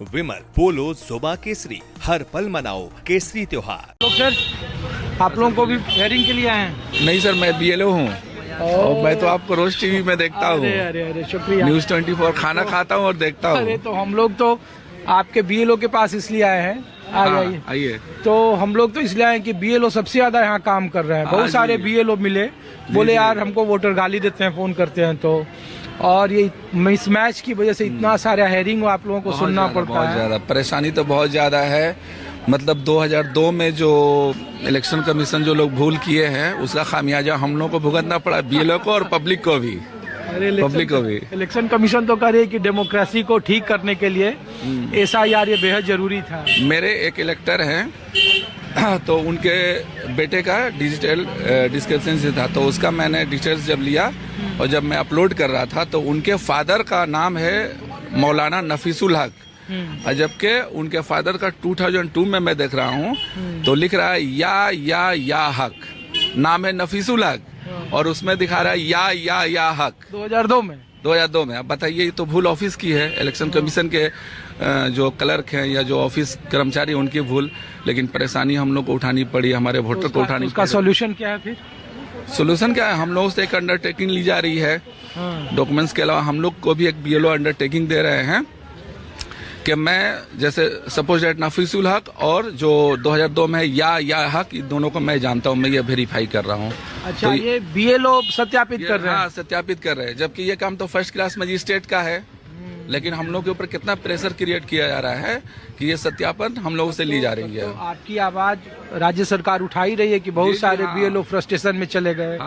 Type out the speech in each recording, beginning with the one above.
विमल, पोलो, जोबा केसरी, हर पल मनाओ केसरी त्योहार। लोग सर, आप लोगों को भी हेयरिंग के लिए आए हैं? नहीं सर, मैं बीएलओ हूँ और मैं तो आपको रोज टीवी में देखता हूँ। अरे शुक्रिया। न्यूज़ 24 खाना खाता हूँ और देखता हूँ। अरे तो हम लोग तो आपके बीएलओ के पास इसलिए आए हैं। आइए। आइए। तो हम लोग तो इसलिए आए कि बीएलओ सबसे ज्यादा यहाँ काम कर रहे हैं। बहुत सारे बीएलओ मिले, बोले यार हमको वोटर गाली देते हैं, फोन करते हैं। तो और ये इस मैच की वजह से इतना सारा हेयरिंग आप लोगों को सुनना पड़ता है। बहुत ज्यादा परेशानी तो बहुत ज्यादा है। मतलब 2002 में जो इलेक्शन कमीशन जो लोग भूल किए हैं उसका खामियाजा हम लोग को भुगतना पड़ा, बीएलओ को और पब्लिक को भी। पब्लिक को भी। इलेक्शन कमीशन तो कह रही है कि डेमोक्रेसी को ठीक करने के लिए SIR ये बेहद जरूरी था। मेरे एक इलेक्टर हैं तो उनके बेटे का डिजिटल डिस्क्रिप्शन था, तो उसका मैंने डिटेल्स जब लिया और जब मैं अपलोड कर रहा था तो उनके फादर का नाम है मौलाना नफीसुल हक, और जबकि उनके फादर का 2002 में मैं देख रहा हूँ तो लिख रहा है या हक, नाम है नफीसुल हक और उसमें दिखा रहा है या हक 2002 में। अब बताइए, ये तो भूल ऑफिस की है, इलेक्शन कमीशन के जो क्लर्क हैं या जो ऑफिस कर्मचारी उनकी भूल, लेकिन परेशानी हम लोग को उठानी पड़ी, हमारे वोटर को उठानी पड़ी। उसका सोल्यूशन क्या है फिर? सोल्यूशन क्या है, हम लोगों से एक अंडरटेकिंग ली जा रही है। डॉक्यूमेंट्स के अलावा हम लोग को भी एक बीएलओ अंडरटेकिंग दे रहे हैं कि मैं जैसे सपोज दैट नफीसुल हक और जो 2002 में या हक, दोनों को मैं जानता हूँ, मैं ये वेरीफाई कर रहा हूँ। अच्छा, तो ये बीएलओ सत्यापित कर रहे हैं? हाँ, सत्यापित कर रहे हैं, जबकि ये काम तो फर्स्ट क्लास मजिस्ट्रेट का है। लेकिन हम लोग के ऊपर कितना प्रेशर क्रिएट किया जा रहा है कि ये सत्यापन हम लोगों से ली जा रही है। तो आपकी आवाज राज्य सरकार उठा ही रही है कि बहुत सारे बीएलओ फ्रस्ट्रेशन में चले गए,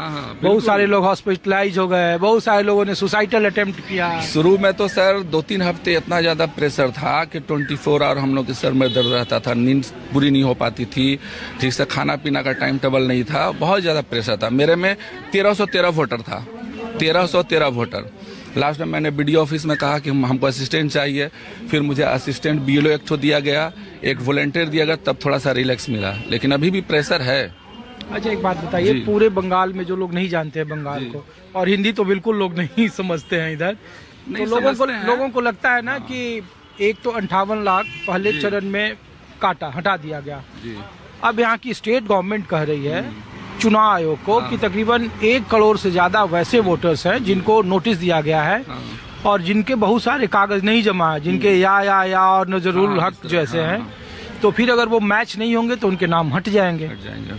बहुत सारे लोग हॉस्पिटलाइज हो गए, बहुत सारे लोगों ने सुसाइडल अटेम्प्ट किया। शुरू में तो सर 2-3 हफ्ते इतना ज्यादा प्रेशर था कि 24 आवर हम लोग के सर में दर्द रहता था, नींद पूरी नहीं हो पाती थी, ठीक से खाना पीना का टाइम टेबल नहीं था, बहुत ज्यादा प्रेशर था। मेरे में 1313 वोटर था, 1313 वोटर। लास्ट में मैंने बीडीओ ऑफिस में कहा कि हमको असिस्टेंट चाहिए, फिर मुझे असिस्टेंट बीएलओ एक तो दिया गया, एक वॉलंटियर दिया गया, तब थोड़ा सा रिलैक्स मिला, लेकिन अभी भी प्रेशर है। अच्छा, एक बात बताइए, पूरे बंगाल में जो लोग नहीं जानते हैं बंगाल को, और हिंदी तो बिल्कुल लोग नहीं समझते हैं इधर, तो लोगों को लगता है ना कि एक तो 58 लाख पहले चरण में हटा दिया गया। अब यहाँ की स्टेट गवर्नमेंट कह रही है चुनाव आयोग को कि तकरीबन 1 करोड़ से ज्यादा वैसे वोटर्स हैं जिनको नोटिस दिया गया है और जिनके बहुत सारे कागज नहीं जमा है, जिनके या और नजरुल हक जैसे हैं, तो फिर अगर वो मैच नहीं होंगे तो उनके नाम हट जाएंगे।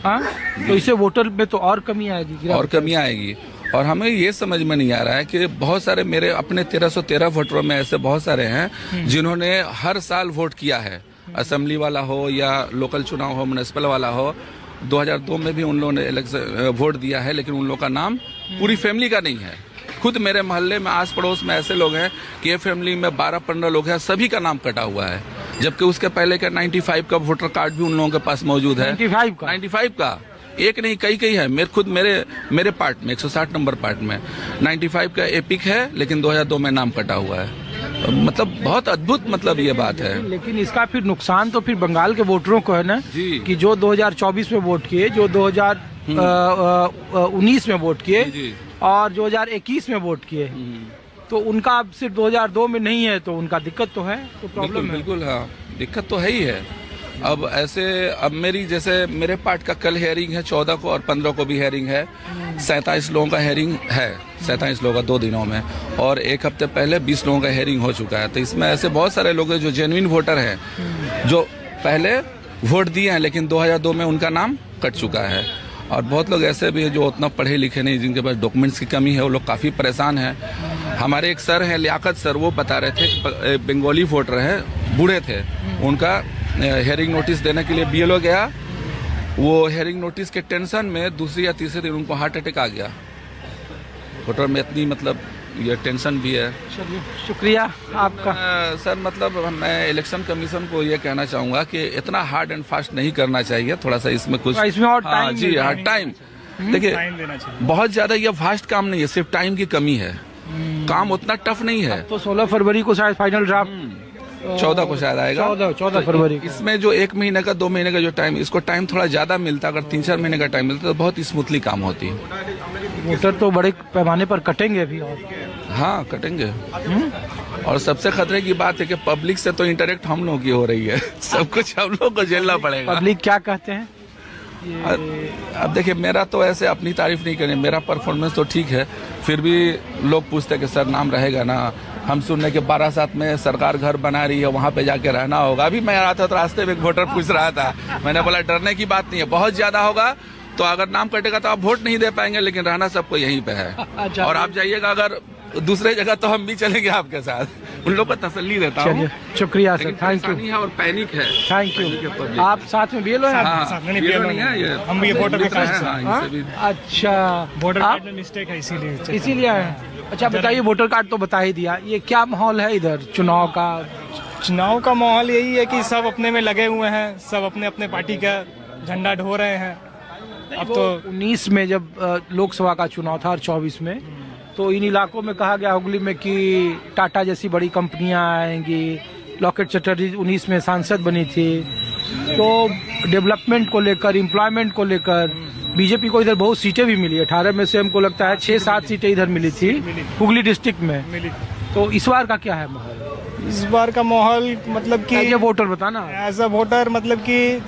हाँ, तो इससे वोटर में तो और कमी आएगी। और हमें ये समझ में नहीं आ रहा है कि बहुत सारे मेरे अपने 1313 वोटरों में ऐसे बहुत सारे हैं जिन्होंने हर साल वोट किया है, असेंबली वाला हो या लोकल चुनाव हो, म्युनिसिपल वाला हो। 2002 में भी उन लोगों ने वोट दिया है, लेकिन उन लोगों का नाम पूरी फैमिली का नहीं है। खुद मेरे मोहल्ले में आस पड़ोस में ऐसे लोग हैं कि ये फैमिली में 12-15 लोग हैं, सभी का नाम कटा हुआ है, जबकि उसके पहले का 95 का वोटर कार्ड भी उन लोगों के पास मौजूद है। 95 का एक नहीं कई है। मेरे पार्ट में 160 नंबर पार्ट में 95 का एपिक है, लेकिन 2002 में नाम कटा हुआ है। मतलब बहुत अद्भुत, मतलब ये बात है। लेकिन इसका फिर नुकसान तो फिर बंगाल के वोटरों को है ना, कि जो 2024 में वोट किए, जो 2019 में वोट किए और 2021 में वोट किए, तो उनका अब सिर्फ 2002 में नहीं है, तो उनका दिक्कत तो है, तो प्रॉब्लम है। बिल्कुल हाँ, दिक्कत तो है ही है। अब जैसे मेरे पार्ट का कल हेयरिंग है 14 को और 15 को भी हेयरिंग है। 37 लोगों का हेयरिंग है, 37 लोगों का 2 दिनों में, और एक हफ्ते पहले 20 लोगों का हेयरिंग हो चुका है। तो इसमें ऐसे बहुत सारे लोग हैं जो जेन्युइन वोटर हैं, जो पहले वोट दिए हैं लेकिन 2002 में उनका नाम कट चुका है। और बहुत लोग ऐसे भी हैं जो उतना पढ़े लिखे नहीं, जिनके पास डॉक्यूमेंट्स की कमी है, वो लोग काफी परेशान हैं। हमारे एक सर हैं लियाकत सर, वो बता रहे थे, बंगाली वोटर है, बूढ़े थे, उनका हेयरिंग नोटिस देने के लिए बीएलओ गया, वो हेयरिंग नोटिस के टेंशन में दूसरी या तीसरे दिन उनको हार्ट अटैक आ गया। वोटर में इतनी मतलब ये टेंशन भी है। शुक्रिया आपका सर। मतलब मैं इलेक्शन कमीशन को ये कहना चाहूंगा कि इतना हार्ड एंड फास्ट नहीं करना चाहिए, थोड़ा सा इसमें कुछ और टाइम, जी हाँ, टाइम देखिए, बहुत ज्यादा ये फास्ट काम नहीं है, सिर्फ टाइम की कमी है, काम उतना टफ नहीं है। तो 16 फरवरी को शायद फाइनल ड्राफ्ट 14 को शायद आएगा, 14 फरवरी। इसमें जो 1 महीने का 2 महीने का जो टाइम, इसको टाइम थोड़ा ज्यादा मिलता, अगर 3-4 महीने का टाइम मिलता तो बहुत स्मूथली काम होती। वोटर तो बड़े पैमाने पर कटेंगे भी। और हाँ, कटेंगे। और सबसे खतरे की बात है कि पब्लिक से तो इंटरेक्ट हम लोग की हो रही है, सब कुछ हम लोग को झेलना पड़ेगा। पब्लिक क्या कहते हैं? अब देखिए, मेरा तो ऐसे अपनी तारीफ नहीं करें, मेरा परफॉर्मेंस तो ठीक है, फिर भी लोग पूछते कि सर नाम रहेगा ना। हम सुनने के 12/7 में सरकार घर बना रही है, वहाँ पे जाके रहना होगा। अभी मैं आ रहा था तो रास्ते में एक वोटर पूछ रहा था, मैंने बोला डरने की बात नहीं है, बहुत ज्यादा होगा तो अगर नाम कटेगा तो आप वोट नहीं दे पाएंगे, लेकिन रहना सबको यहीं पे है। और आप जाइएगा अगर दूसरे जगह तो हम भी चलेंगे आपके साथ, उन लोगों को तसल्ली देता हूँ। शुक्रिया सर, थैंक यू। है और पैनिक है। Thank you. आप साथ में बीएलओ हैं? हम भी वोटर अच्छा, वोटर कार्ड में मिस्टेक है इसीलिए आए हैं। अच्छा बताइए, वोटर कार्ड तो बता ही दिया, ये क्या माहौल है इधर चुनाव का? चुनाव का माहौल यही है कि सब अपने में लगे हुए हैं, सब अपने अपने पार्टी का झंडा ढो रहे हैं। अब तो 19 में जब लोकसभा का चुनाव था और 24 में, तो इन इलाकों में कहा गया हुगली में कि टाटा जैसी बड़ी कंपनियां आएंगी। लॉकेट चटर्जी 19 में सांसद बनी थी। तो डेवलपमेंट को लेकर, एम्प्लॉयमेंट को लेकर बीजेपी को इधर बहुत सीटें भी मिली। 18 में से हमको लगता है 6-7 सीटें इधर मिली थी हुगली डिस्ट्रिक्ट में। तो इस बार का क्या है माहौल? इस बार का माहौल मतलब कि एज ए वोटर बताना। एज अ वोटर मतलब कि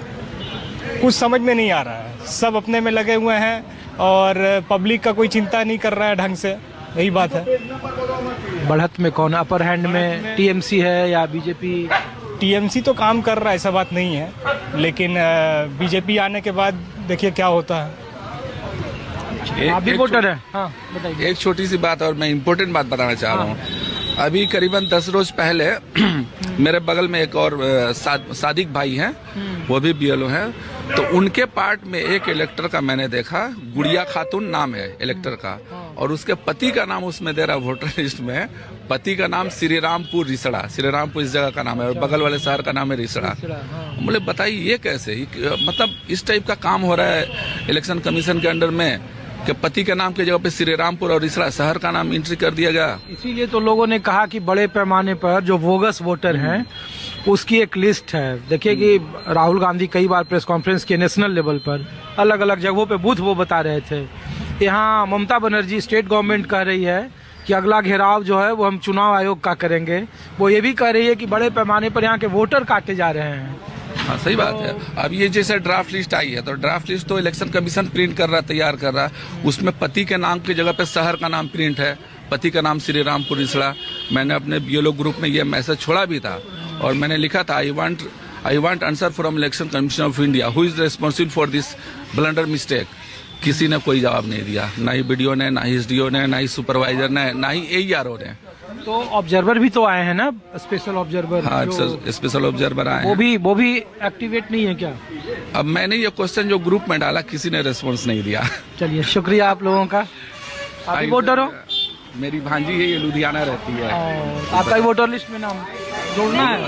कुछ समझ में नहीं आ रहा है, सब अपने में लगे हुए हैं और पब्लिक का कोई चिंता नहीं कर रहा है ढंग से, यही बात है। बढ़त में कौन अपर हैंड में, टीएमसी है या बीजेपी? टीएमसी तो काम कर रहा है, ऐसा बात नहीं है, लेकिन बीजेपी आने के बाद देखिए क्या होता है। आप भी वोटर है? हाँ बताइए। एक छोटी सी बात और मैं इम्पोर्टेंट बात बताना चाह रहा हूँ। अभी करीबन 10 रोज पहले मेरे बगल में एक और सादिक भाई हैं, वो भी बीएलओ हैं। तो उनके पार्ट में एक इलेक्टर का मैंने देखा, गुड़िया खातून नाम है इलेक्टर का, और उसके पति का नाम उसमें दे रहा वोटर लिस्ट में। पति का नाम श्री रामपुर रिसड़ा, श्री रामपुर इस जगह का नाम है और बगल वाले शहर का नाम है रिसड़ा। बोले बताइए ये कैसे, मतलब इस टाइप का काम हो रहा है इलेक्शन कमीशन के अंडर में कि पति के नाम की जगह पे श्री रामपुर और रिसड़ा शहर का नाम एंट्री कर दिया गया। इसीलिए तो लोगों ने कहा कि बड़े पैमाने पर जो बोगस वोटर हैं उसकी एक लिस्ट है। देखिए कि राहुल गांधी कई बार प्रेस कॉन्फ्रेंस किए नेशनल लेवल पर, अलग अलग जगहों पे बूथ वो बता रहे थे। यहाँ ममता बनर्जी स्टेट गवर्नमेंट कह रही है कि अगला घेराव जो है वो हम चुनाव आयोग का करेंगे। वो ये भी कह रही है कि बड़े पैमाने पर यहाँ के वोटर काटे जा रहे हैं। हाँ सही बात है। अब ये जैसे ड्राफ्ट लिस्ट आई है तो ड्राफ्ट लिस्ट तो इलेक्शन कमीशन प्रिंट कर रहा है, तैयार कर रहा है। उसमें पति के नाम की जगह पे शहर का नाम प्रिंट है, पति का नाम श्री रामपुर रिसड़ा। मैंने अपने बीएलओ ग्रुप में ये मैसेज छोड़ा भी था और मैंने लिखा था I want answer from election commission of India who is responsible for this blunder mistake. किसी ने कोई जवाब नहीं दिया, ना ही बीडीओ ने, ना ही एसडीओ ने, ना ही सुपरवाइजर ने, ना ही एईआरओ ने। तो ऑब्जर्वर भी तो आए हैं ना, स्पेशल ऑब्जर्वर। हाँ स्पेशल ऑब्जर्वर आए वो भी एक्टिवेट नहीं है क्या? अब मैंने ये क्वेश्चन जो ग्रुप में डाला किसी ने रिस्पॉन्स नहीं दिया। चलिए शुक्रिया आप लोगों का। आप भी वोटर हो? मेरी भांजी है, ये लुधियाना रहती है। आपका वोटर लिस्ट में नाम जोड़ना है?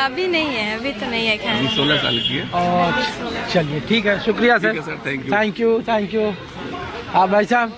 अभी नहीं है, अभी तो नहीं है। अभी 16 साल की है। चलिए ठीक है, शुक्रिया sir. Thank you. Thank you. आप भाई साहब?